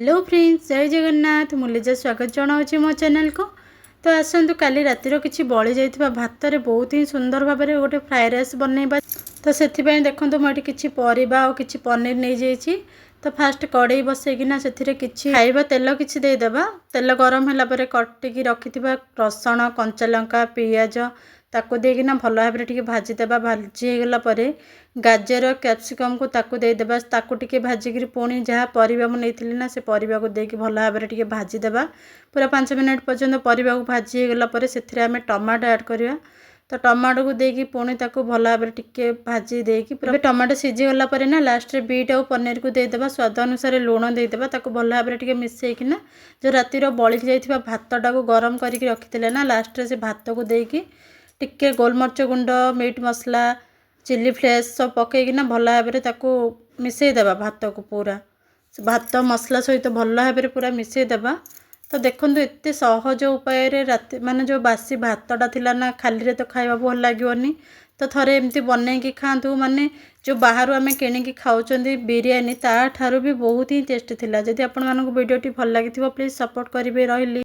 Hello friends, जय जगन्नाथ। मुझे स्वागत जनाऊँ मो चैनल को। तो आसतु काली रातिर किसी बड़ी जाइए भात रे बहुत ही सुंदर भाव में गोटे फ्राए राइस बनइबा। तो से देखो मुझे किसी परिबा और किसी पनीर नहीं जाइए। तो फास्ट कड़े बसैकिना से किसी खाइबा तेल किसी देदेबा। तेल गरम है कटिकी रखि रसुण कंचा लंका पियाज ताको देकिना भल भाव में भाजीदेवा। भाजीगला गाजर कैप्सिकम को ताको देदेबा। ताको टिके भाजिकी पुणी जहाँ परिबा मु नेइथिली ना से परिबा को देकी भल भाव में भाजीदेवा। पूरा 5 मिनट पर्यंत परिबा को भाजी गला परे सेथिरे आमे टमाटो ऐड करिया। तो टमाटो को देकी पुणी ताको भल भाव में टिके भाजी देकी पूरा टमाटो सीझी गला परे ना लास्ट रे बीट और पनीर को देदेबा। स्वाद अनुसार लुण देदेबा। ताको भल भाव में टिके मिसेइकिना जो रातिर बळी जाइथिबा भातटा को गरम करके रखिथिले ना लास्ट रे से भात को देकी टिके गोलमरिच गुंड मीट मसला चिली फ्लेक्स सब पकईकिना भल भाव में मिसईदेवा। भात को पूरा भात मसला सहित भल भाव में पूरा मिसईदेवा। तो देखो एत सहज उपाय राति माने जो बासी भातटा थिला ना खाली रे तो खाइबा भल लागिवनी। तो थरे एमती बनईकी खातु माने जो बाहर आम किणिकी खाऊचंदी बिरयानी ता ठारू भी बहुत ही टेस्टी थिला। जदि आपण मानक वीडियोटी भल लागिथिबो प्लीज सपोर्ट करिवे। रहिली।